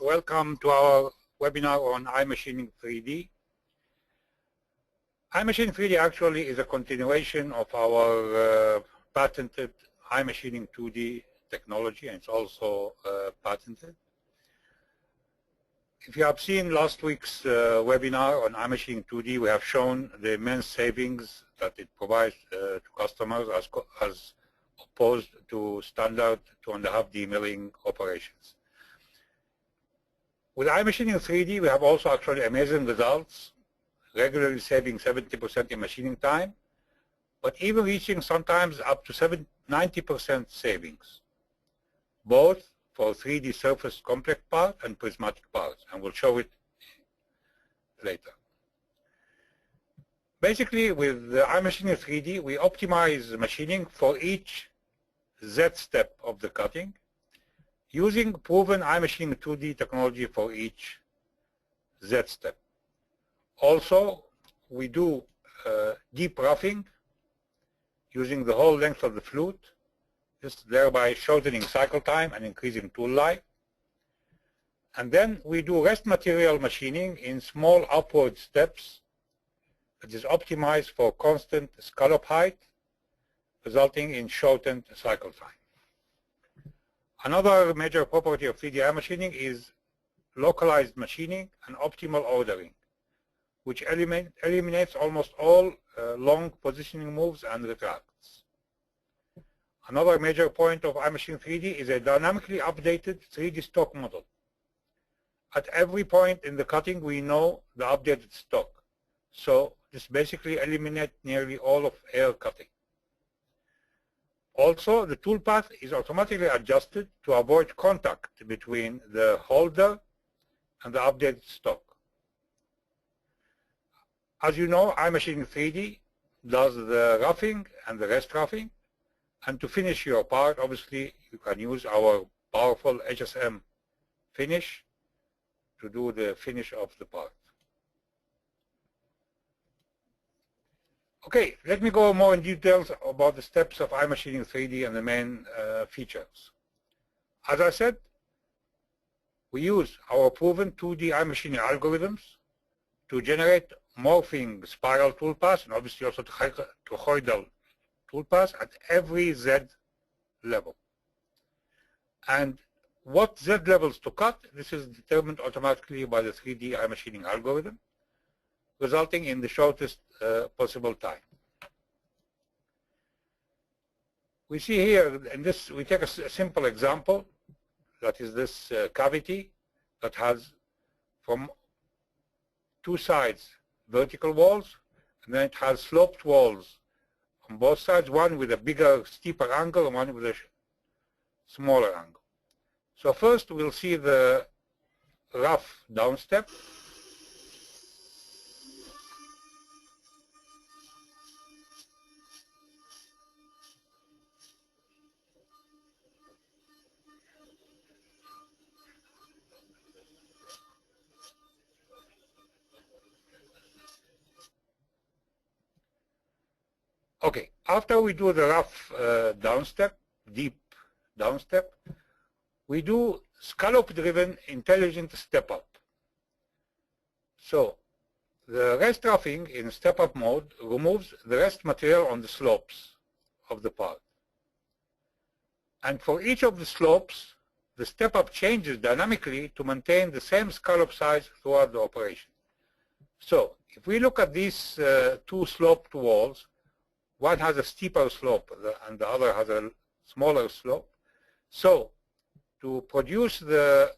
Welcome to our webinar on iMachining 3D. iMachining 3D actually is a continuation of our patented iMachining 2D technology, and it's also patented. If you have seen last week's webinar on iMachining 2D, we have shown the immense savings that it provides to customers as opposed to standard 2.5D milling operations. With iMachining 3D, we have also actually amazing results, regularly saving 70% in machining time, but even reaching sometimes up to 90% savings, both for 3D surface complex part and prismatic parts, and we'll show it later. Basically, with the iMachining 3D, we optimize machining for each Z step of the cutting, using proven iMachining 2D technology for each Z step. Also, we do deep roughing using the whole length of the flute, just thereby shortening cycle time and increasing tool life. And then we do rest material machining in small upward steps that is optimized for constant scallop height, resulting in shortened cycle time. Another major property of 3D iMachining is localized machining and optimal ordering, which eliminates almost all long positioning moves and retracts. Another major point of iMachining 3D is a dynamically updated 3D stock model. At every point in the cutting, we know the updated stock. So this basically eliminates nearly all of air cutting. Also, the tool path is automatically adjusted to avoid contact between the holder and the updated stock. As you know, iMachining 3D does the roughing and the rest roughing. And to finish your part, obviously, you can use our powerful HSM finish to do the finish of the part. Okay, let me go more in details about the steps of iMachining 3D and the main features. As I said, we use our proven 2D iMachining algorithms to generate morphing spiral toolpaths and obviously also toroidal toolpaths at every Z level. And what Z levels to cut, this is determined automatically by the 3D iMachining algorithm, resulting in the shortest possible time. We see here, in this, we take a simple example, that is this cavity that has from two sides vertical walls, and then it has sloped walls on both sides, one with a bigger, steeper angle and one with a smaller angle. So first we'll see the rough down step. Okay, after we do the rough downstep, deep downstep, we do scallop-driven intelligent step-up. So the rest roughing in step-up mode removes the rest material on the slopes of the part. And for each of the slopes, the step-up changes dynamically to maintain the same scallop size throughout the operation. So if we look at these two sloped walls, one has a steeper slope and the other has a smaller slope. So to produce the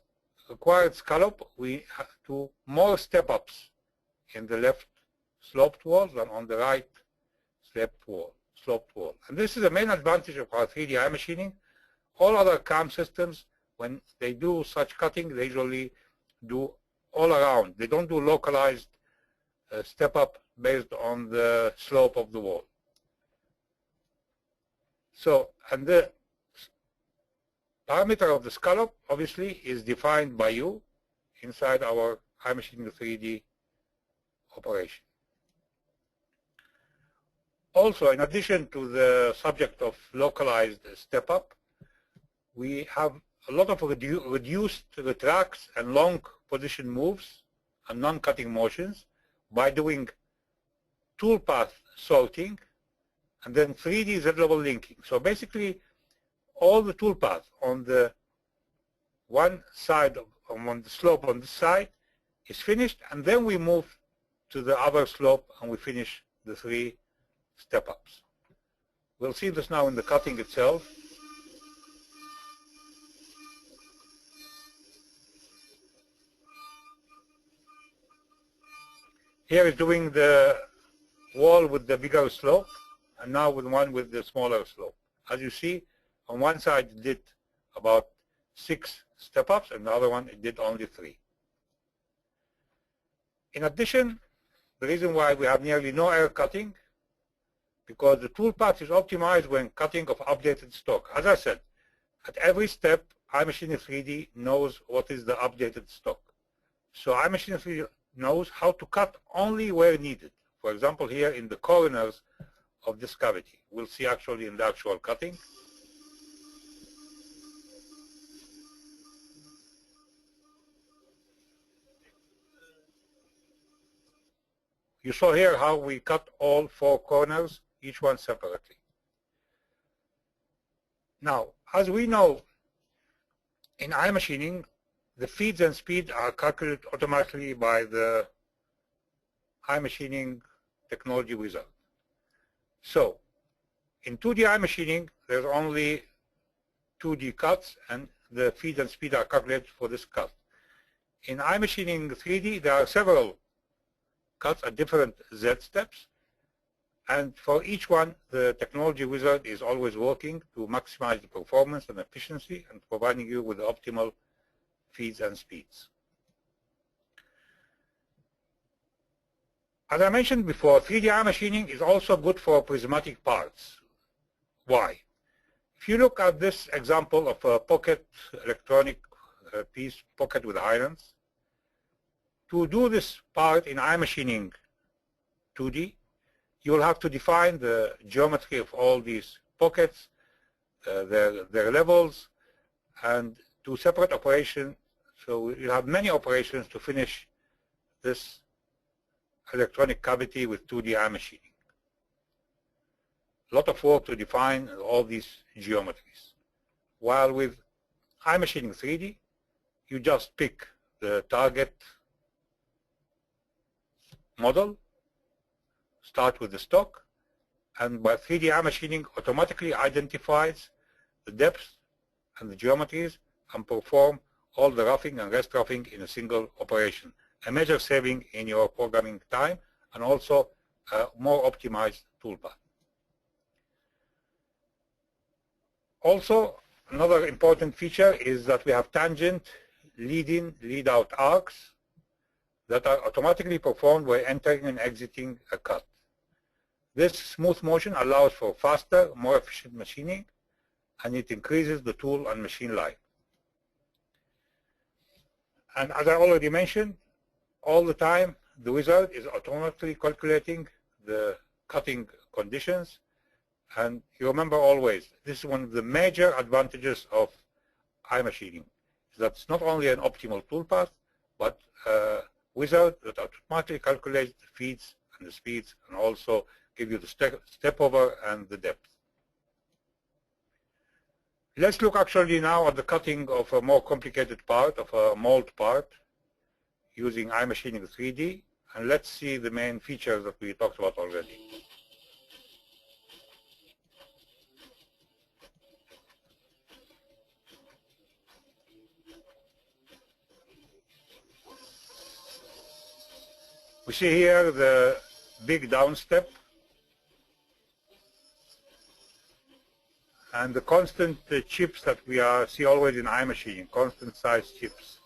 required scallop, we have to more step-ups in the left sloped wall than on the right sloped wall. And this is the main advantage of our 3D iMachining. All other CAM systems, when they do such cutting, they usually do all around. They don't do localized step-up based on the slope of the wall. So, and the parameter of the scallop, obviously, is defined by you inside our iMachining 3D operation. Also, in addition to the subject of localized step-up, we have a lot of reduced retracts and long position moves and non-cutting motions by doing toolpath sorting and then 3D Z-level linking. So basically, all the toolpath on the one side, on the slope on this side, is finished, and then we move to the other slope and we finish the 3 step-ups. We'll see this now in the cutting itself. Here is doing the wall with the bigger slope, and now with one with the smaller slope. As you see, on one side it did about 6 step-ups, and the other one it did only 3. In addition, the reason why we have nearly no error cutting, because the toolpath is optimized when cutting of updated stock. As I said, at every step, iMachining 3D knows what is the updated stock. So iMachining 3D knows how to cut only where needed. For example, here in the corners of this cavity. We'll see actually in the actual cutting. You saw here how we cut all 4 corners, each one separately. Now, as we know, in iMachining, the feeds and speed are calculated automatically by the iMachining technology wizard. So, in 2D iMachining, there's only 2D cuts, and the feed and speed are calculated for this cut. In iMachining 3D, there are several cuts at different Z steps, and for each one, the technology wizard is always working to maximize the performance and efficiency and providing you with the optimal feeds and speeds. As I mentioned before, 3D iMachining is also good for prismatic parts. Why? If you look at this example of a pocket electronic piece, pocket with irons, to do this part in iMachining 2D, you will have to define the geometry of all these pockets, their levels, and do separate operations. So you have many operations to finish this electronic cavity with 2D iMachining. A lot of work to define all these geometries. While with iMachining 3D, you just pick the target model, start with the stock, and by 3D iMachining automatically identifies the depths and the geometries and perform all the roughing and rest roughing in a single operation. A major saving in your programming time and also a more optimized toolpath. Also, another important feature is that we have tangent lead-in, lead-out arcs that are automatically performed by entering and exiting a cut. This smooth motion allows for faster, more efficient machining, and it increases the tool and machine life. And as I already mentioned, all the time the wizard is automatically calculating the cutting conditions. And you remember always, this is one of the major advantages of iMachining, is that it's not only an optimal toolpath, but a wizard that automatically calculates the feeds and the speeds and also give you the step over and the depth. Let's look actually now at the cutting of a more complicated part, of a mold part, using iMachining 3D, and let's see the main features that we talked about already. We see here the big down step and the constant chips that we see always in iMachining, constant size chips.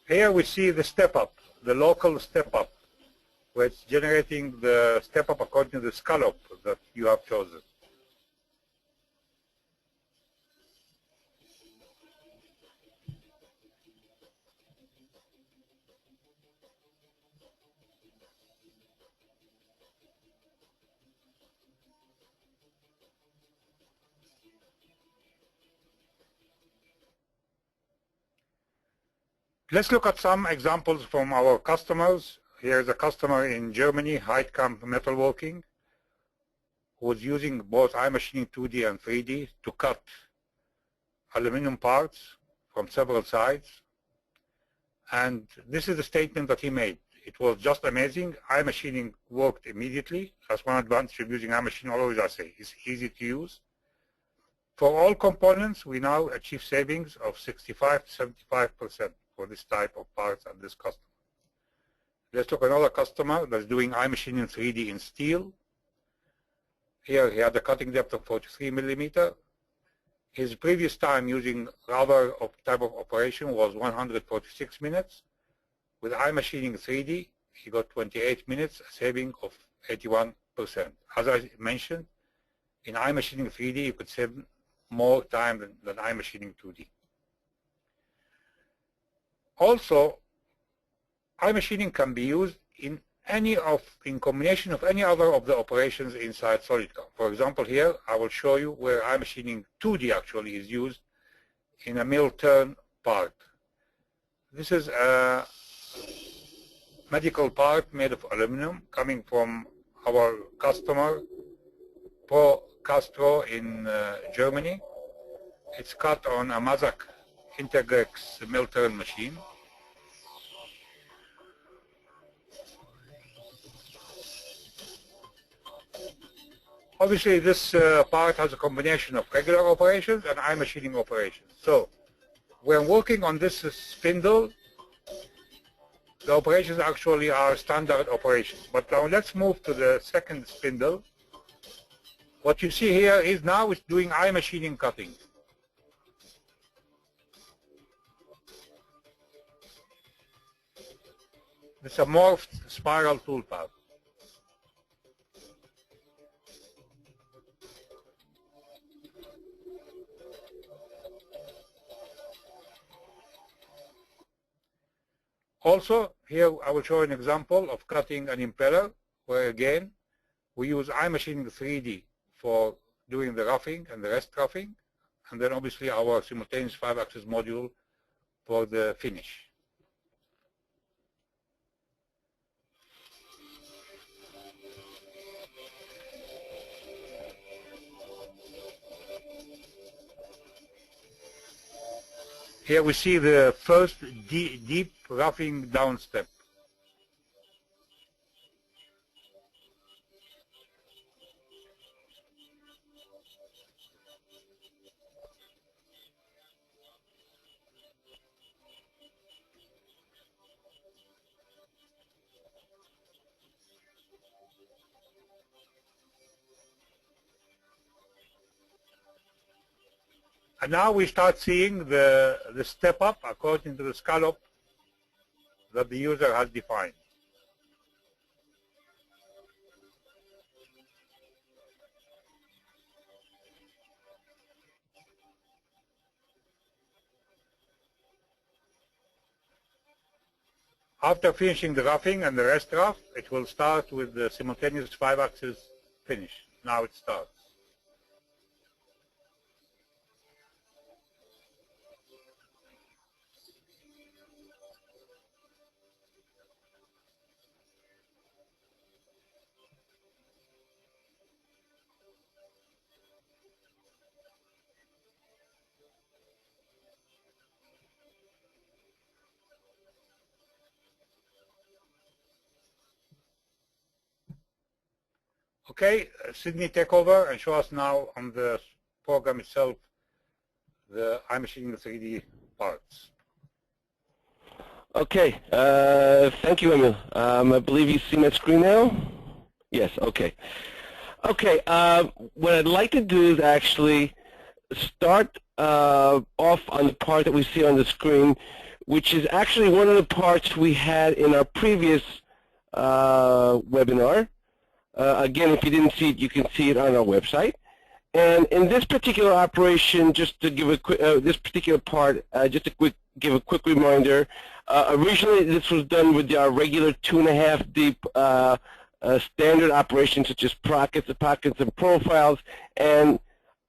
Here we see the step up, the local step up, where it's generating the step up according to the scallop that you have chosen. Let's look at some examples from our customers. Here is a customer in Germany, Heidkamp Metalworking, who is using both iMachining 2D and 3D to cut aluminum parts from several sides. And this is the statement that he made. It was just amazing. iMachining worked immediately. That's one advantage of using iMachining. Always I say, it's easy to use. For all components, we now achieve savings of 65 to 75% for this type of parts at this customer. Let's look at another customer that's doing iMachining 3D in steel. Here he had a cutting depth of 43 millimeter. His previous time using other type of operation was 146 minutes. With iMachining 3D, he got 28 minutes, a saving of 81%. As I mentioned, in iMachining 3D, you could save more time than iMachining 2D. Also, iMachining can be used in combination of any other of the operations inside SolidCAM. For example, here I will show you where iMachining 2D actually is used in a mill turn part. This is a medical part made of aluminum coming from our customer Pro Castro in Germany. It's cut on a Mazak Intergrex mill turn machine. Obviously, this part has a combination of regular operations and iMachining operations. So, when working on this spindle, the operations actually are standard operations. But now let's move to the second spindle. What you see here is now it's doing iMachining cutting. It's a morphed spiral toolpath. Also, here I will show an example of cutting an impeller, where again, we use iMachining 3D for doing the roughing and the rest roughing, and then obviously our simultaneous 5-axis module for the finish. Here we see the first deep roughing down step. And now we start seeing the step up according to the scallop that the user has defined. After finishing the roughing and the rest rough, it will start with the simultaneous 5-axis finish. Now it starts. Okay, Sydney, take over and show us now on the program itself the iMachining 3D parts. Okay, thank you, Emil. I believe you see my screen now? Yes, okay. Okay, what I'd like to do is actually start off on the part that we see on the screen, which is actually one of the parts we had in our previous webinar. Again, if you didn't see it, you can see it on our website. And in this particular operation, just to give a quick, this particular part, just to give a quick reminder, originally this was done with our regular 2.5 deep standard operations such as pockets and profiles, and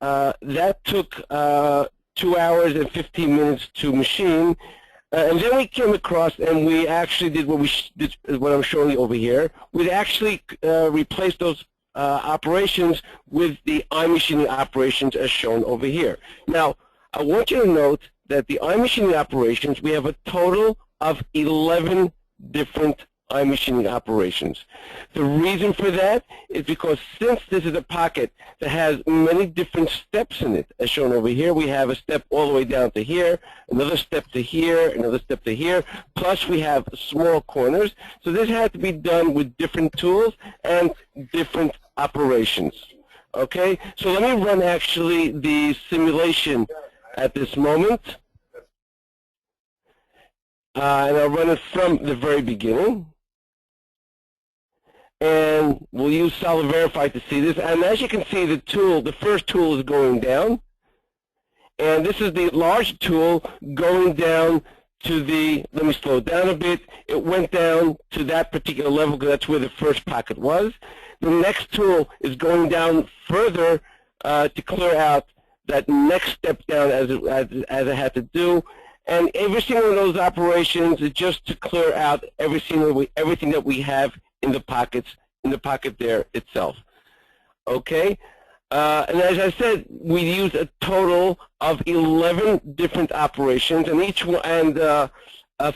that took 2 hours and 15 minutes to machine. And then we came across, and we actually did what I'm showing you over here. We actually replaced those operations with the iMachining operations as shown over here. Now, I want you to note that the iMachining operations, we have a total of 11 different iMachining operations. The reason for that is because since this is a pocket that has many different steps in it, as shown over here, we have a step all the way down to here, another step to here, another step to here, plus we have small corners. So this had to be done with different tools and different operations. Okay, so let me run actually the simulation at this moment. And I'll run it from the very beginning. And we'll use Solid Verify to see this. And as you can see, the first tool is going down. And this is the large tool going down to the, let me slow it down a bit. It went down to that particular level because that's where the first pocket was. The next tool is going down further to clear out that next step down as it had to do. And every single one of those operations is just to clear out everything that we have in the pocket there itself. Okay? And as I said, we use a total of 11 different operations, and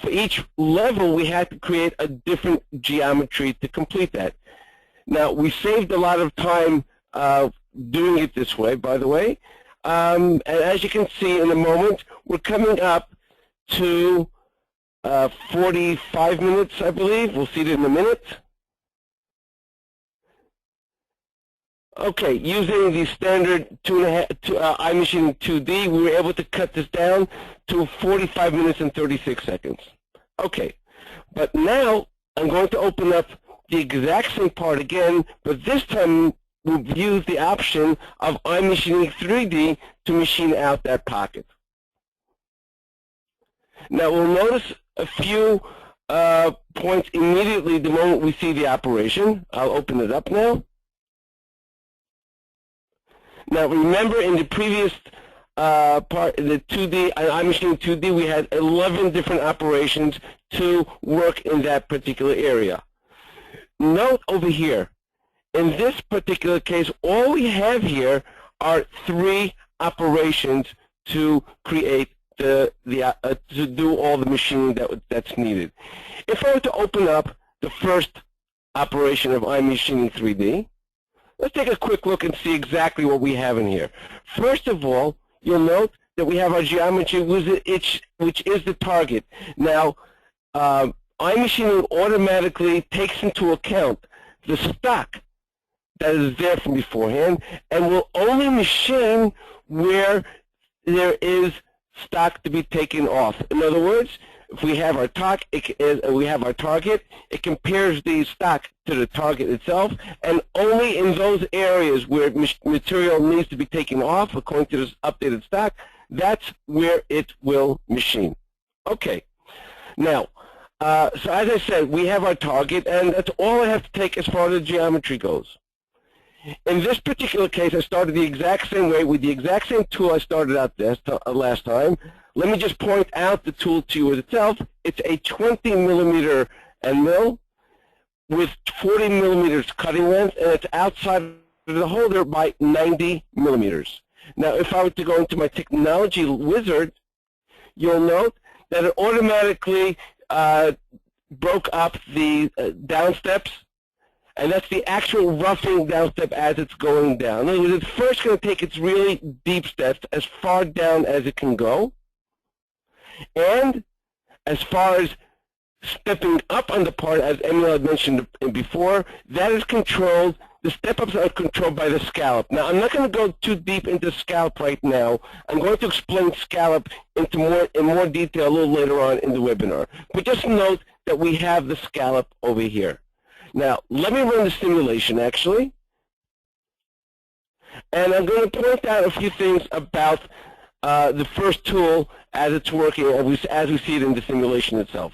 for each level we had to create a different geometry to complete that. Now, we saved a lot of time doing it this way, by the way. And as you can see in a moment, we're coming up to 45 minutes, I believe. We'll see it in a minute. Okay, using the standard iMachining 2D, we were able to cut this down to 45 minutes and 36 seconds. Okay, but now I'm going to open up the exact same part again, but this time we'll use the option of iMachining 3D to machine out that pocket. Now we'll notice a few points immediately the moment we see the operation. I'll open it up now. Now remember, in the previous part, the 2D, iMachining 2D, we had 11 different operations to work in that particular area. Note over here, in this particular case, all we have here are 3 operations to create to do all the machining that's needed. If I were to open up the first operation of iMachining 3D, let's take a quick look and see exactly what we have in here. First of all, you'll note that we have our geometry, which is the target. Now, iMachining automatically takes into account the stock that is there from beforehand, and will only machine where there is stock to be taken off. In other words, if we have our target, it compares the stock to the target itself, and only in those areas where material needs to be taken off according to this updated stock, that's where it will machine. Okay. Now, so as I said, we have our target, and that's all I have to take as far as the geometry goes. In this particular case, I started the exact same way with the exact same tool I started out last time. Let me just point out the tool to you itself. It's a 20 millimeter end mill with 40 millimeters cutting length, and it's outside of the holder by 90 millimeters. Now, if I were to go into my technology wizard, you'll note that it automatically broke up the down steps, and that's the actual roughing down step as it's going down. In other words, it's first going to take its really deep steps as far down as it can go. And as far as stepping up on the part, as Emil had mentioned before, that is controlled, the step-ups are controlled by the scallop. Now, I'm not going to go too deep into scallop right now. I'm going to explain scallop in more detail a little later on in the webinar. But just note that we have the scallop over here. Now, let me run the simulation, actually. And I'm going to point out a few things about the first tool as it's working, as we see it in the simulation itself.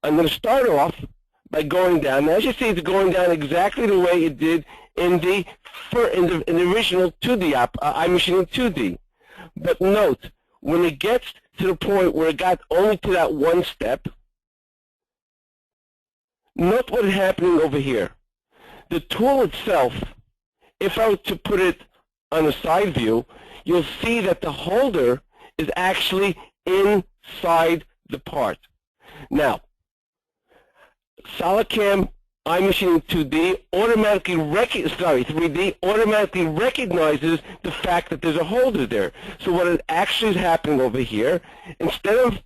I'm going to start off by going down. Now, as you see, it's going down exactly the way it did in the original 2D iMachining 2D. But note, when it gets to the point where it got only to that one step, note what is happening over here. The tool itself, if I were to put it on a side view, you'll see that the holder is actually inside the part. Now, SolidCAM iMachining 2D automatically 3D automatically recognizes the fact that there's a holder there. So what is actually happening over here, instead of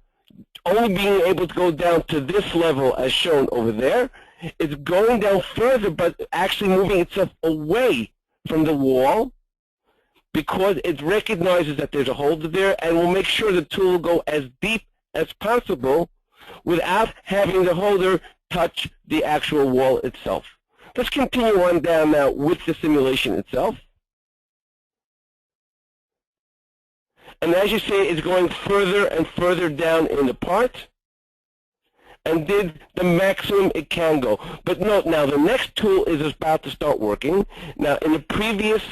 only being able to go down to this level as shown over there, it's going down further but actually moving itself away from the wall because it recognizes that there's a holder there, and will make sure the tool will go as deep as possible without having the holder touch the actual wall itself. Let's continue on down now with the simulation itself. And as you see, it's going further and further down in the part and did the maximum it can go. But note now, the next tool is about to start working. Now, in the previous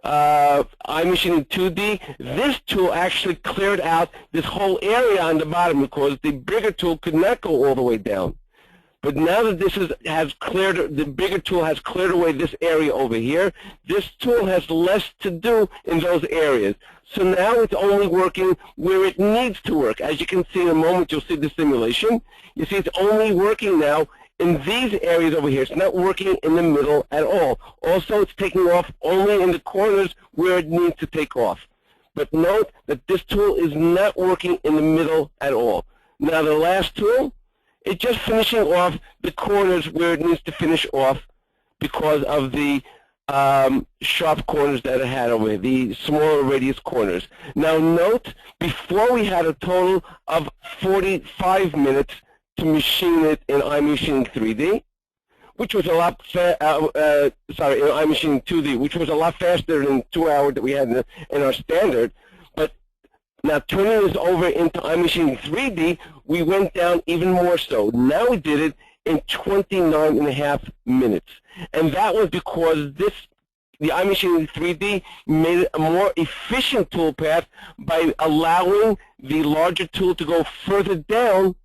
iMachining 2D, this tool actually cleared out this whole area on the bottom because the bigger tool could not go all the way down. But now that this has cleared, the bigger tool has cleared away this area over here, this tool has less to do in those areas. So now it's only working where it needs to work. As you can see in a moment, you'll see the simulation. You see it's only working now in these areas over here. It's not working in the middle at all. Also, it's taking off only in the corners where it needs to take off. But note that this tool is not working in the middle at all. Now the last tool, it's just finishing off the corners where it needs to finish off because of the sharp corners that it had over here, the smaller radius corners. Now note, before we had a total of 45 minutes to machine it in iMachining 3D, which was a lot in iMachining 2D, which was a lot faster than 2 hours that we had in our standard. But now turning this over into iMachining 3D, we went down even more so. Now we did it in 29.5 minutes. And that was because the iMachining 3D made it a more efficient toolpath by allowing the larger tool to go further down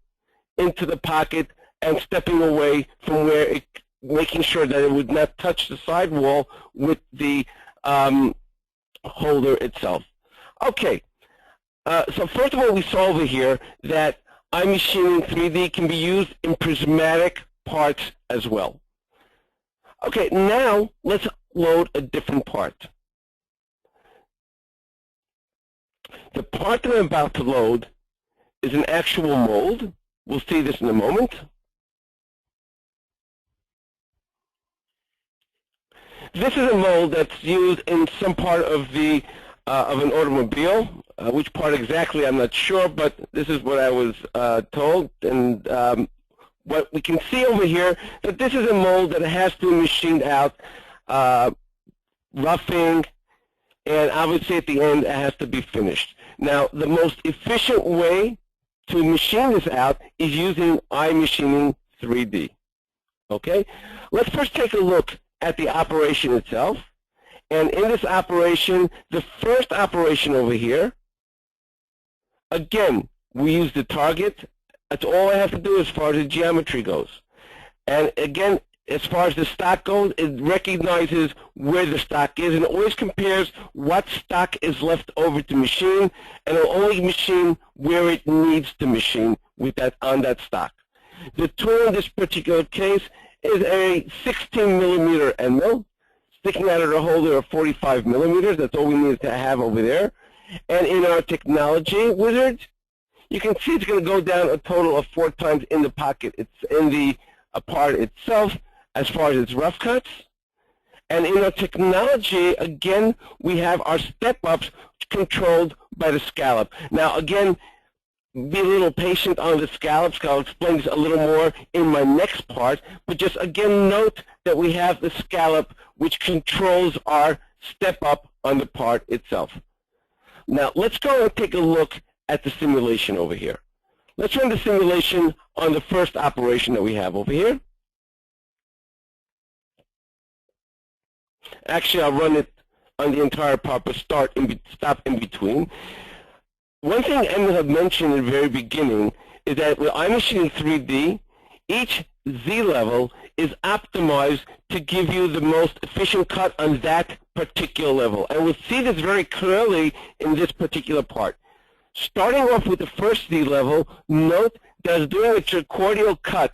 into the pocket and stepping away from where it, making sure that it would not touch the sidewall with the holder itself. Okay, so first of all, we saw over here that iMachining 3D can be used in prismatic parts as well. Okay, now let's load a different part. The part that I'm about to load is an actual mold. We'll see this in a moment. This is a mold that's used in some part of the of an automobile. Which part exactly, I'm not sure, but this is what I was told. And what we can see over here, that this is a mold that has to be machined out, roughing, and obviously at the end it has to be finished. Now, the most efficient way to machine this out is using iMachining 3D. Okay? Let's first take a look at the operation itself. And in this operation, the first operation over here, again, we use the target. That's all I have to do as far as the geometry goes. And again, as far as the stock goes, it recognizes where the stock is and always compares what stock is left over to machine, and it'll only machine where it needs to machine with that on that stock. The tool in this particular case is a 16 millimeter end mill, sticking out of the holder of 45 millimeters. That's all we need to have over there. And in our technology wizard, you can see it's going to go down a total of 4 times in the pocket. It's in the part itself as far as its rough cuts. And in our technology, again, we have our step-ups controlled by the scallop. Now, again, be a little patient on the scallops. I'll explain this a little more in my next part. But just, again, note that we have the scallop, which controls our step-up on the part itself. Now, let's go and take a look at the simulation over here. Let's run the simulation on the first operation that we have over here. Actually, I'll run it on the entire part, but stop in between. one thing Emil had mentioned in the very beginning is that with iMachining 3D, each Z level is optimized to give you the most efficient cut on that particular level. And we'll see this very clearly in this particular part. Starting off with the first Z level, note that it's doing a trapezoidal cut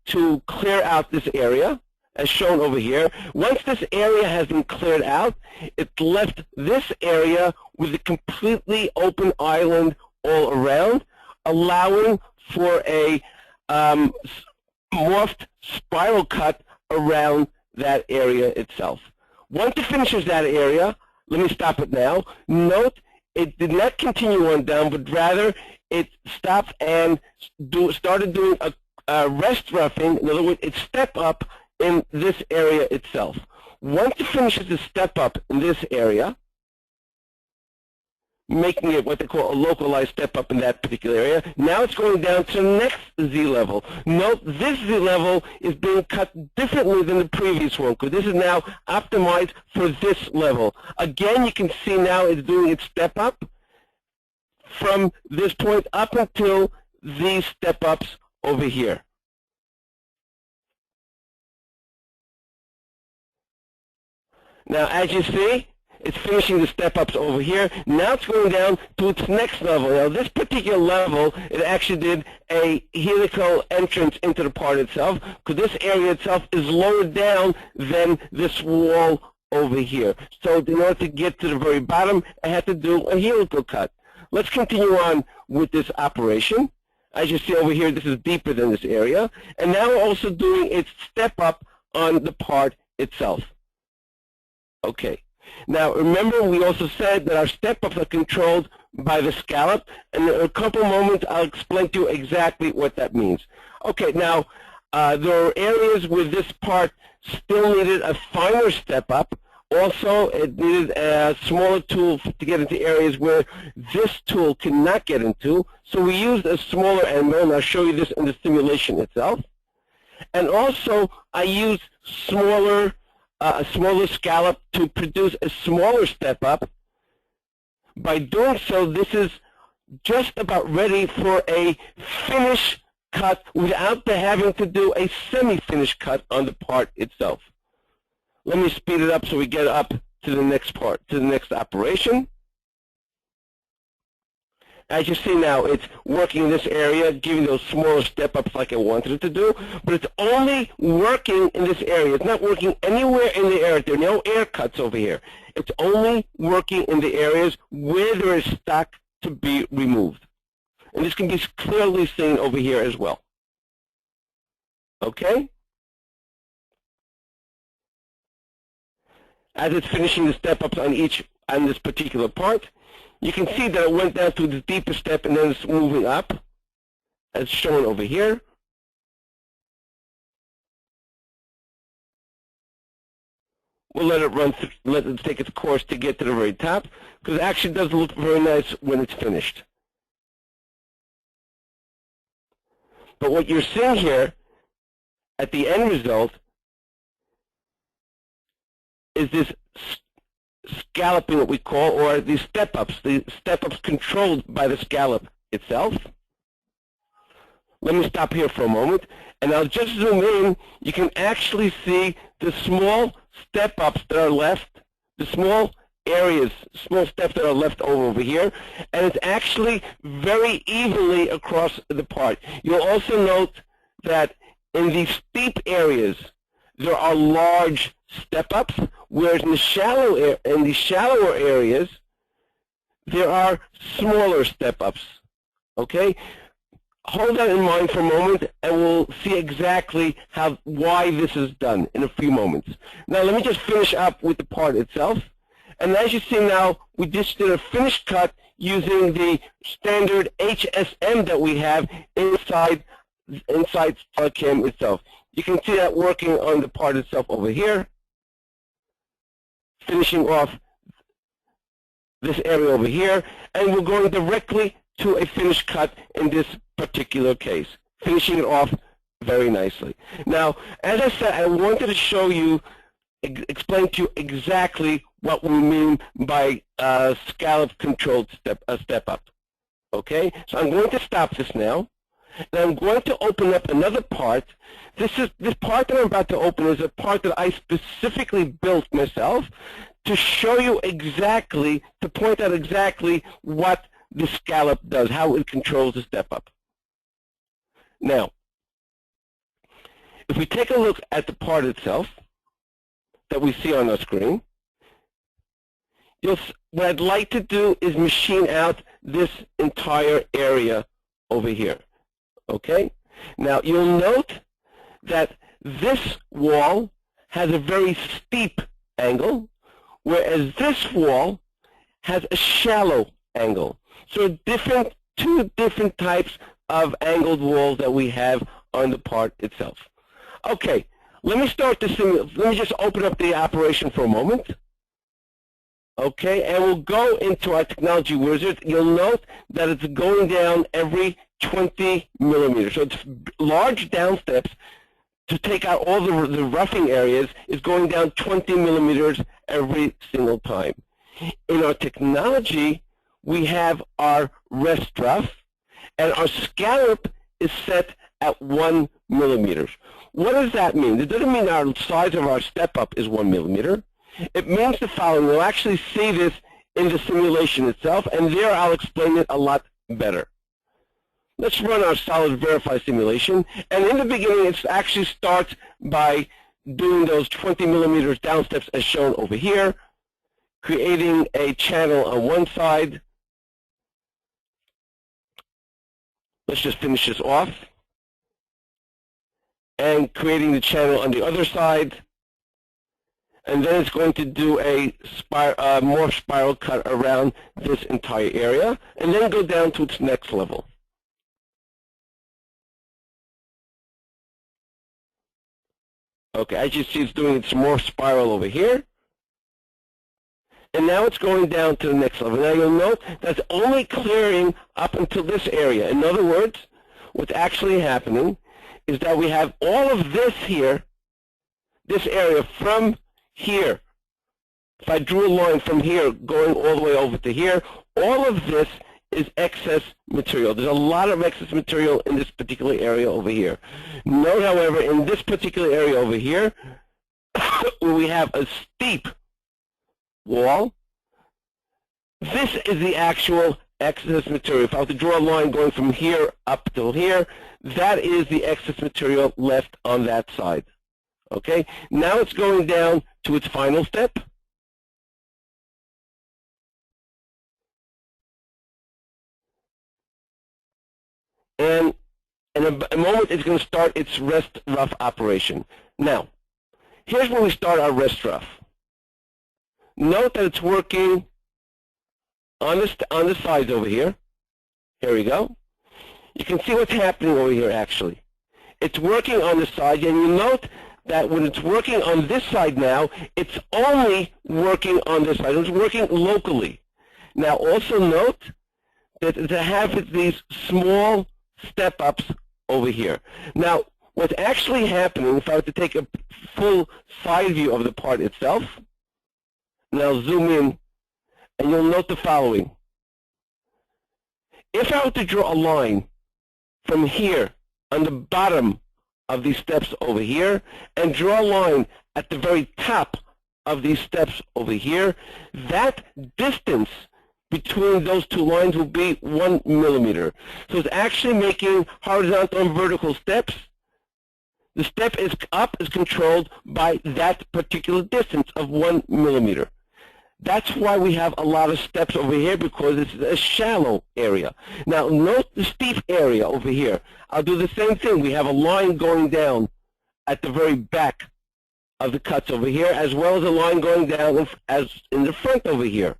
to clear out this area, as shown over here. Once this area has been cleared out, it left this area with a completely open island all around, allowing for a morphed spiral cut around that area itself. Once it finishes that area, let me stop it now. Note it did not continue on down, but rather it stopped and started doing a rest roughing. In other words, it stepped up in this area itself. Once it finishes the step up in this area, making it what they call a localized step up in that particular area, now it's going down to the next Z level. Note this Z level is being cut differently than the previous one, because this is now optimized for this level. Again, you can see now it's doing its step up from this point up until these step ups over here. Now, as you see, it's finishing the step-ups over here. Now it's going down to its next level. Now, this particular level, it actually did a helical entrance into the part itself, because this area itself is lower down than this wall over here. So in order to get to the very bottom, I had to do a helical cut. Let's continue on with this operation. As you see over here, this is deeper than this area. And now we're also doing its step-up on the part itself. Okay. Now, remember, we also said that our step-ups are controlled by the scallop, and in a couple moments, I'll explain to you exactly what that means. Okay, now, there are areas where this part still needed a finer step-up. Also, it needed a smaller tool to get into areas where this tool cannot get into, so we used a smaller anvil, and I'll show you this in the simulation itself. And also, I used a smaller scallop to produce a smaller step up. By doing so, this is just about ready for a finish cut without having to do a semi-finish cut on the part itself. Let me speed it up so we get up to the next part, to the next operation. As you see now, it's working in this area, giving those smaller step-ups like I wanted it to do, but it's only working in this area. It's not working anywhere in the area. There are no air cuts over here. It's only working in the areas where there is stock to be removed. And this can be clearly seen over here as well. Okay? As it's finishing the step-ups on this particular part, you can see that it went down to the deeper step and then it's moving up, as shown over here. We'll let it run, let it take its course to get to the very top, because it actually does look very nice when it's finished. But what you're seeing here at the end result is this scalloping, what we call, or the step-ups controlled by the scallop itself. Let me stop here for a moment, and I'll just zoom in. You can actually see the small step-ups that are left, the small areas, small steps that are left over here, and it's actually very evenly across the part. You'll also note that in these steep areas, there are large step-ups, whereas in the shallower areas, there are smaller step-ups. Okay? Hold that in mind for a moment, and we'll see exactly why this is done in a few moments. Now, let me just finish up with the part itself. And as you see now, we just did a finished cut using the standard HSM that we have inside SolidCAM itself. You can see that working on the part itself over here, finishing off this area over here, and we're going directly to a finished cut in this particular case, finishing it off very nicely. Now, as I said, I wanted to show you, explain to you exactly what we mean by scallop controlled step up. Okay, so I'm going to stop this now, and I'm going to open up another part. This part that I'm about to open is a part that I specifically built myself to show you exactly, to point out exactly what the scallop does, how it controls the step up. Now, if we take a look at the part itself that we see on our screen, what I'd like to do is machine out this entire area over here. Okay? Now, you'll note that this wall has a very steep angle, whereas this wall has a shallow angle. So two different types of angled walls that we have on the part itself. Okay, let me start this. Let me just open up the operation for a moment. Okay, and we'll go into our technology wizard. You'll note that it's going down every 20 millimeters. So it's large down steps to take out all the roughing areas is going down 20 millimeters every single time. In our technology, we have our rest rough, and our scallop is set at 1 millimeter. What does that mean? It doesn't mean our size of our step up is 1 millimeter. It means the following. We'll actually see this in the simulation itself, and there I'll explain it a lot better. Let's run our solid verify simulation, and in the beginning it actually starts by doing those 20 millimeters down steps as shown over here, creating a channel on one side. Let's just finish this off, and creating the channel on the other side. And then it's going to do a morph spiral cut around this entire area, and then go down to its next level. Okay, as you see, it's doing its morph spiral over here. And now it's going down to the next level. Now you'll note that's only clearing up until this area. In other words, what's actually happening is that we have all of this here, this area from here. If I drew a line from here going all the way over to here, all of this is excess material. There's a lot of excess material in this particular area over here. Note, however, in this particular area over here, where we have a steep wall, this is the actual excess material. If I was to draw a line going from here up till here, that is the excess material left on that side. Okay, now it's going down to its final step. And in a moment, it's going to start its rest rough operation. Now, here's where we start our rest rough. Note that it's working on the sides over here. Here we go. You can see what's happening over here, actually. It's working on the side, and you note that when it's working on this side now, it's only working on this side. It's working locally. Now, also note that it has these small step-ups over here. Now, what's actually happening, if I were to take a full side view of the part itself, and I'll zoom in, and you'll note the following. If I were to draw a line from here on the bottom of these steps over here, and draw a line at the very top of these steps over here, that distance between those two lines will be 1 millimeter. So it's actually making horizontal and vertical steps. The step is up is controlled by that particular distance of 1 millimeter. That's why we have a lot of steps over here, because it's a shallow area. Now note the steep area over here. I'll do the same thing. We have a line going down at the very back of the cuts over here, as well as a line going down as in the front over here.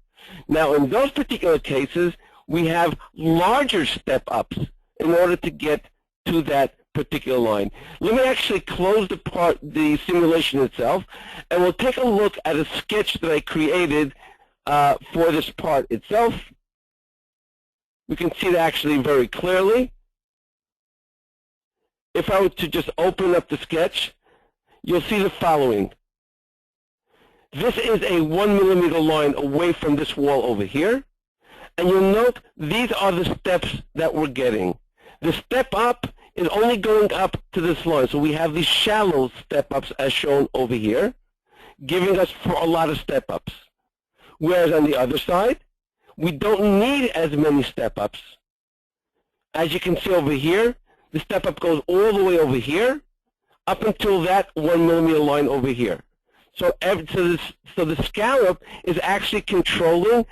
Now in those particular cases, we have larger step-ups in order to get to that particular line. Let me actually close the simulation itself, and we'll take a look at a sketch that I created for this part itself. We can see it actually very clearly. If I were to just open up the sketch, you'll see the following. This is a 1 millimeter line away from this wall over here. And you'll note these are the steps that we're getting. The step up is only going up to this line. So we have these shallow step ups as shown over here, giving us for a lot of step ups. Whereas on the other side, we don't need as many step ups. As you can see over here, the step up goes all the way over here, up until that 1 millimeter line over here. So the scallop is actually controlling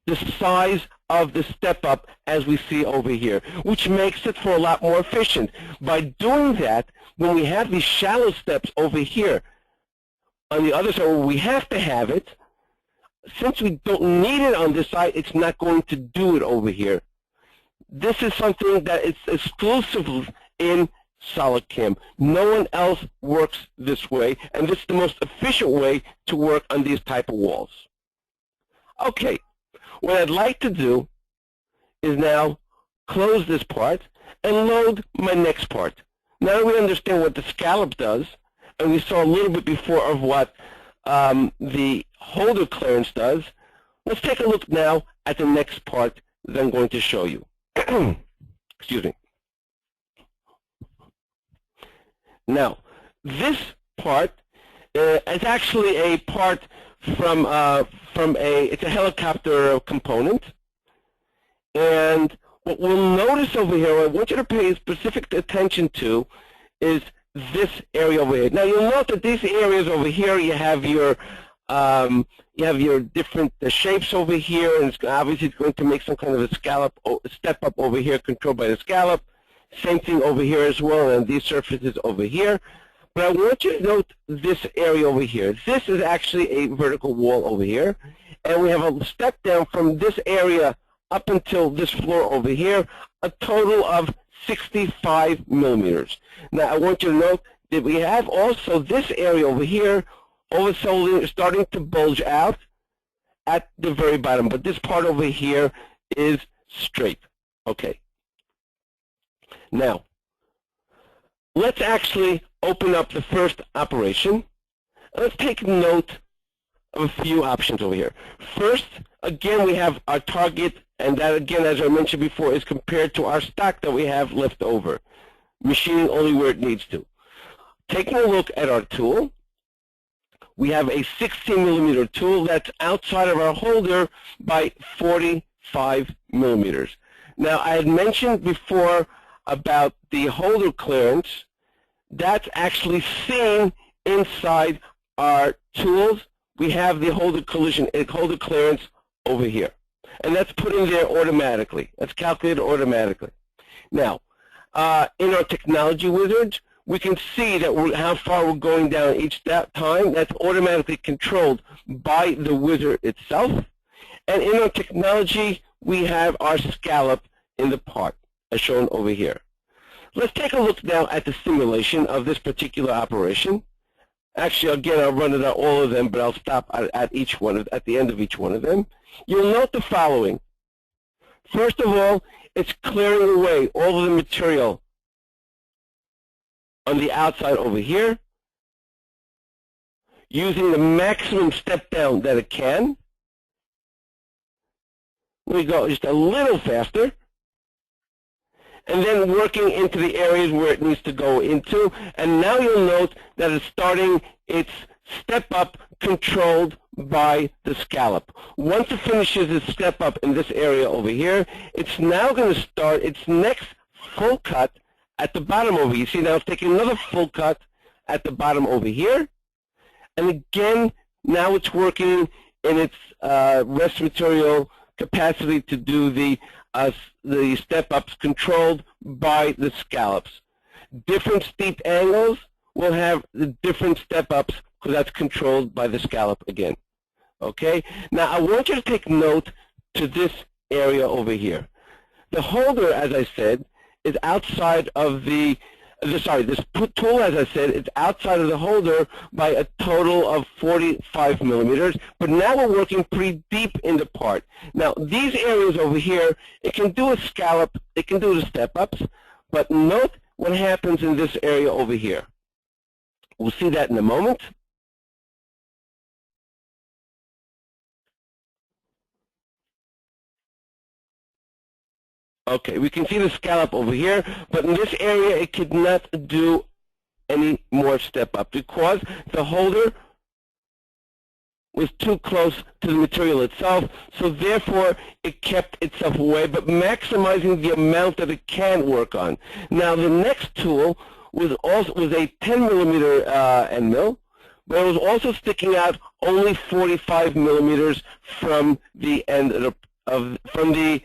the size of the step up as we see over here, which makes it for a lot more efficient. By doing that, when we have these shallow steps over here, on the other side where we have to have it, since we don't need it on this side, it's not going to do it over here. This is something that is exclusive in SolidCAM. No one else works this way, and this is the most efficient way to work on these type of walls. Okay, what I'd like to do is now close this part and load my next part. Now that we understand what the scallop does, and we saw a little bit before of what the holder clearance does, let's take a look now at the next part that I'm going to show you. Excuse me. Now, this part is actually a part from it's a helicopter component. And what we'll notice over here, what I want you to pay specific attention to, is this area over here. Now you'll note that these areas over here, you have your different shapes over here, and obviously it's going to make some kind of a scallop step up over here, controlled by the scallop. Same thing over here as well, and these surfaces over here. But I want you to note this area over here. This is actually a vertical wall over here, and we have a step down from this area up until this floor over here, a total of 65 millimeters. Now I want you to note that we have also this area over here, all of a sudden starting to bulge out at the very bottom, but this part over here is straight. Okay. Now, let's actually open up the first operation. Let's take note of a few options over here. First, again, we have our target, and that, again, as I mentioned before, is compared to our stock that we have left over, machining only where it needs to. Taking a look at our tool, we have a 16 millimeter tool that's outside of our holder by 45 millimeters. Now, I had mentioned before about the holder clearance. That's actually seen inside our tools. We have the holder clearance over here, and that's put in there automatically. That's calculated automatically. Now, in our technology wizard, we can see that how far we're going down each time. That's automatically controlled by the wizard itself. And in our technology, we have our scallop in the part, as shown over here. Let's take a look now at the simulation of this particular operation. Actually, again, I'll run it out all of them, but I'll stop at each one, at the end of each one of them. You'll note the following. First of all, it's clearing away all of the material on the outside over here, using the maximum step down that it can. Let me go just a little faster. And then working into the areas where it needs to go into. And now you'll note that it's starting its step up controlled by the scallop. Once it finishes its step up in this area over here, it's now going to start its next full cut at the bottom over here. You see now it's taking another full cut at the bottom over here. And again, now it's working in its rest material capacity to do the step-ups controlled by the scallops. Different steep angles will have the different step-ups because that's controlled by the scallop again. Okay? Now, I want you to take note to this area over here. The holder, as I said, is outside of this tool, as I said, is outside of the holder by a total of 45 millimeters, but now we're working pretty deep in the part. Now, these areas over here, it can do a scallop, it can do the step-ups, but note what happens in this area over here. We'll see that in a moment. Okay, we can see the scallop over here, but in this area it could not do any more step up because the holder was too close to the material itself, so therefore it kept itself away, but maximizing the amount that it can work on. Now the next tool was a 10 millimeter end mill, but it was also sticking out only 45 millimeters from the end from the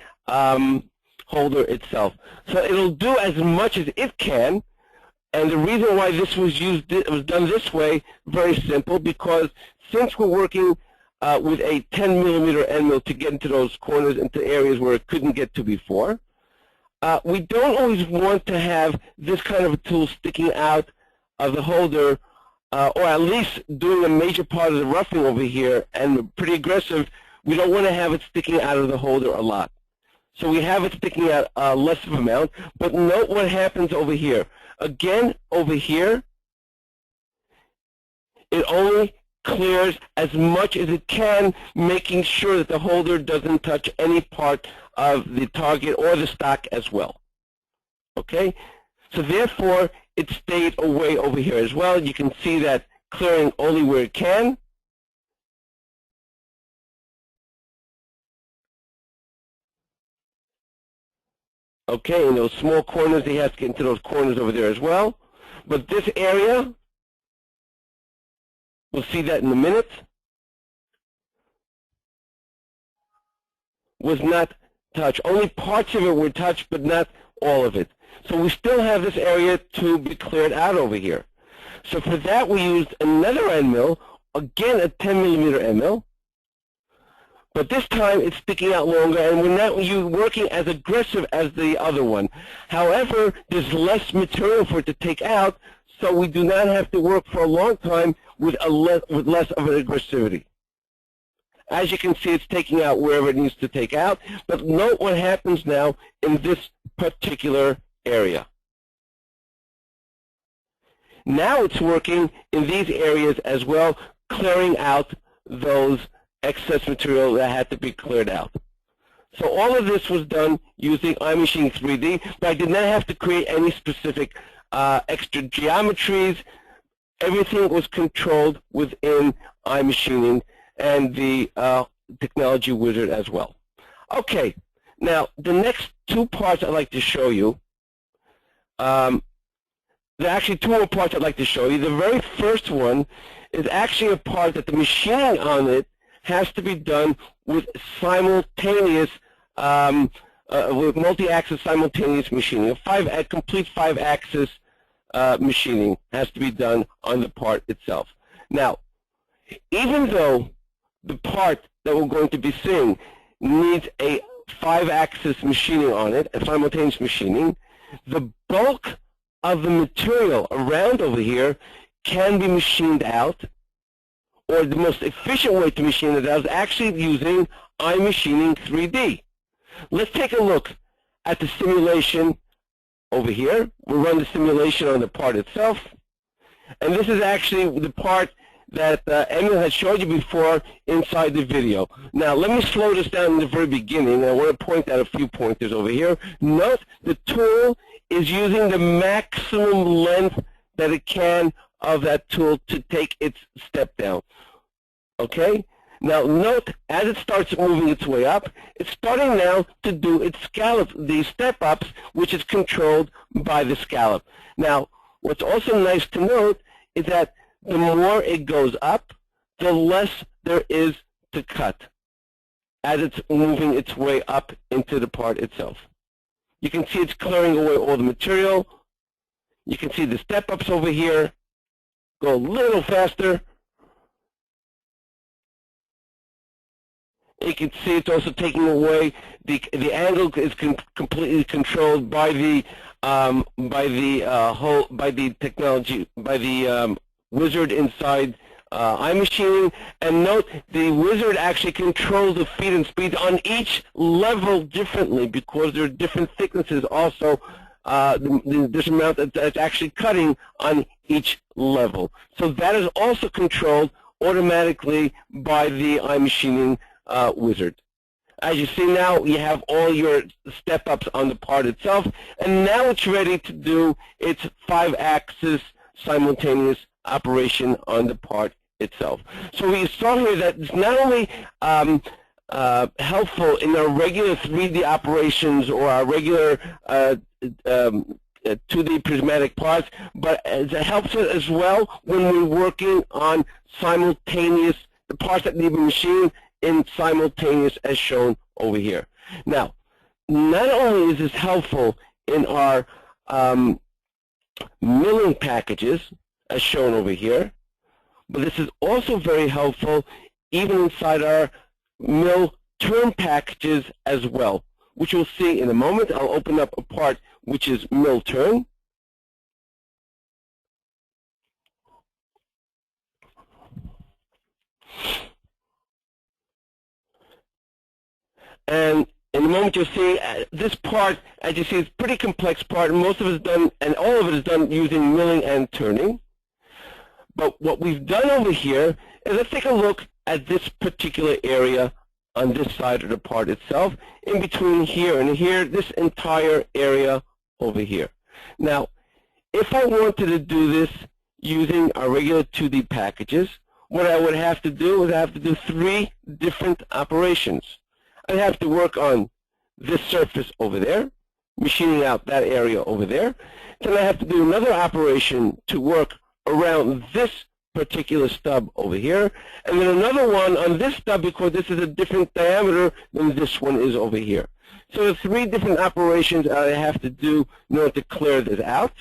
holder itself. So it'll do as much as it can. And the reason why this was done this way, very simple, because since we're working with a 10 millimeter end mill to get into those corners, into areas where it couldn't get to before, we don't always want to have this kind of a tool sticking out of the holder, or at least doing a major part of the roughing over here, and pretty aggressive. We don't want to have it sticking out of the holder a lot. So we have it sticking out less of an amount, but note what happens over here. Again, over here, it only clears as much as it can, making sure that the holder doesn't touch any part of the target or the stock as well. Okay? So therefore, it stayed away over here as well. You can see that clearing only where it can. Okay, in those small corners, he has to get into those corners over there as well. But this area, we'll see that in a minute, was not touched. Only parts of it were touched, but not all of it. So we still have this area to be cleared out over here. So for that, we used another end mill, again a 10 millimeter end mill. But this time it's sticking out longer, and we're not working as aggressive as the other one. However, there's less material for it to take out, so we do not have to work for a long time with less of an aggressivity. As you can see, it's taking out wherever it needs to take out, but note what happens now in this particular area. Now it's working in these areas as well, clearing out those excess material that had to be cleared out. So all of this was done using iMachining 3D, but I did not have to create any specific extra geometries. Everything was controlled within iMachining and the technology wizard as well. Okay, now the next two parts I'd like to show you, there are actually two more parts I'd like to show you. The very first one is actually a part that the machining on it has to be done with simultaneous, with multi-axis simultaneous machining. A complete 5-axis machining has to be done on the part itself. Now, even though the part that we're going to be seeing needs a 5-axis machining on it, a simultaneous machining, the bulk of the material around over here can be machined out, or the most efficient way to machine it out is actually using iMachining 3D. Let's take a look at the simulation over here. We'll run the simulation on the part itself. And this is actually the part that Emil had showed you before inside the video. Now, let me slow this down in the very beginning. I want to point out a few pointers over here. Note the tool is using the maximum length that it can of that tool to take its step down. Okay? Now note, as it starts moving its way up, it's starting now to do its scallop, the step-ups, which is controlled by the scallop. Now, what's also nice to note is that the more it goes up, the less there is to cut as it's moving its way up into the part itself. You can see it's clearing away all the material. You can see the step-ups over here go a little faster. You can see it's also taking away the angle is completely controlled by the technology, by the wizard inside iMachining. And note, the wizard actually controls the feed and speed on each level differently because there are different thicknesses also. This amount that's actually cutting on each level. So that is also controlled automatically by the iMachining wizard. As you see now, you have all your step-ups on the part itself, and now it's ready to do its 5-axis simultaneous operation on the part itself. So we saw here that it's not only helpful in our regular 3D operations or our regular 2D prismatic parts, but it helps us as well when we're working on simultaneous, the parts that need to be machined in simultaneous as shown over here. Now, not only is this helpful in our milling packages as shown over here, but this is also very helpful even inside our mill turn packages as well, which we'll see in a moment. I'll open up a part which is mill turn. And in a moment you'll see this part, as you see, is a pretty complex part, and most of it is done, and all of it is done using milling and turning. But what we've done over here is let's take a look at this particular area on this side of the part itself, in between here and here, this entire area over here. Now, if I wanted to do this using our regular 2D packages, what I would have to do is I have to do 3 different operations. I have to work on this surface over there, machining out that area over there. Then I have to do another operation to work around this particular stub over here, and then another one on this stub because this is a different diameter than this one is over here. So the 3 different operations I have to do in order to clear this out.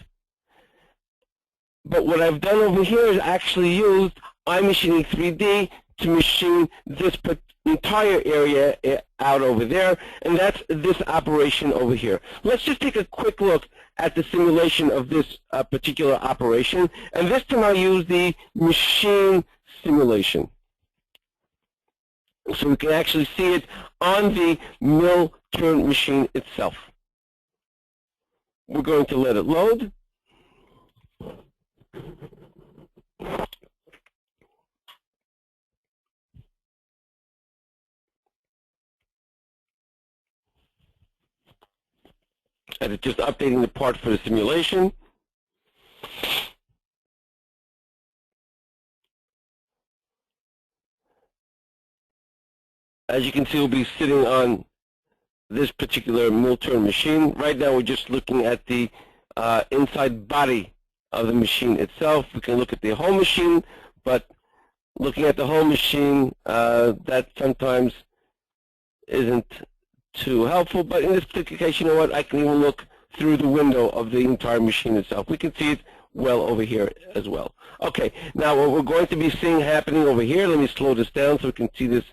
But what I've done over here is actually used iMachining 3D to machine this entire area out over there, and that's this operation over here. Let's just take a quick look at the simulation of this particular operation, and this time I'll use the machine simulation. So we can actually see it on the mill turn machine itself. We're going to let it load. And it's just updating the part for the simulation. As you can see, we'll be sitting on this particular mill turn machine. Right now we're just looking at the inside body of the machine itself. We can look at the whole machine, but looking at the whole machine, that sometimes isn't too helpful. But in this particular case, you know what, I can even look through the window of the entire machine itself. We can see it well over here as well. Okay, now what we're going to be seeing happening over here, let me slow this down so we can see this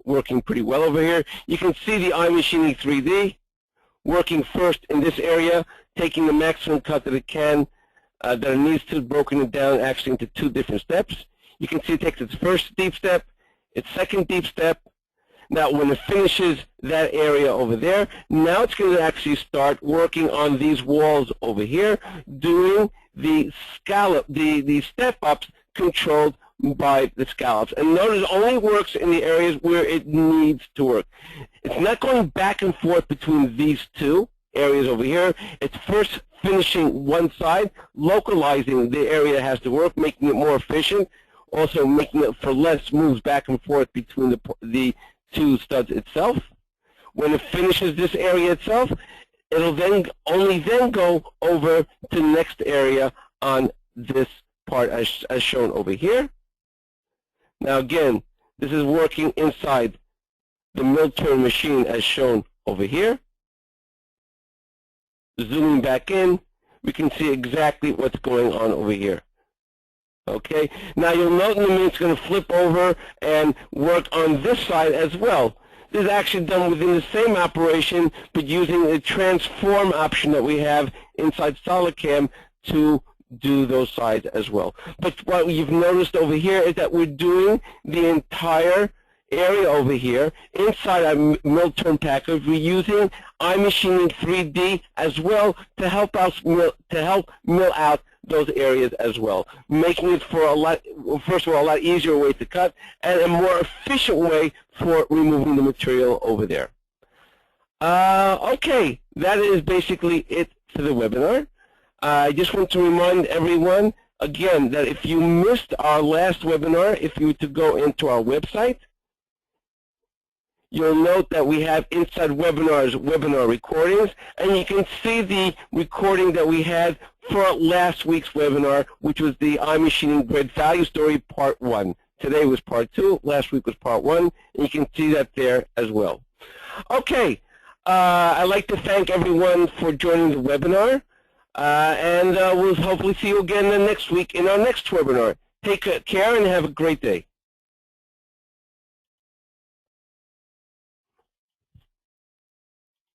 working pretty well over here. You can see the iMachining 3D working first in this area, taking the maximum cut that it can, that it needs to, broken it down actually into 2 different steps. You can see it takes its first deep step, its second deep step. Now when it finishes that area over there, now it's going to actually start working on these walls over here, doing the scallop, the step-ups controlled by the scallops. And notice it only works in the areas where it needs to work. It's not going back and forth between these 2 areas over here. It's first finishing one side, localizing the area that has to work, making it more efficient, also making it for less moves back and forth between the 2 studs itself. When it finishes this area itself, it'll then only then go over to the next area on this part as shown over here. Now again, this is working inside the mill turn machine as shown over here. Zooming back in, we can see exactly what's going on over here. Okay, now you'll note in a minute it's going to flip over and work on this side as well. This is actually done within the same operation, but using the transform option that we have inside SolidCAM to do those sides as well. But what you've noticed over here is that we're doing the entire area over here inside our mill turn package. We're using iMachining 3D as well to help us mill out those areas as well, making it for first of all, a lot easier way to cut and a more efficient way for removing the material over there. Okay, that is basically it for the webinar. I just want to remind everyone, again, that if you missed our last webinar, if you were to go into our website, you'll note that we have inside webinars, webinar recordings, and you can see the recording that we had for last week's webinar, which was the iMachining Grid Value Story Part 1. Today was Part 2, last week was Part 1, and you can see that there as well. Okay, I'd like to thank everyone for joining the webinar, and we'll hopefully see you again next week in our next webinar. Take care and have a great day.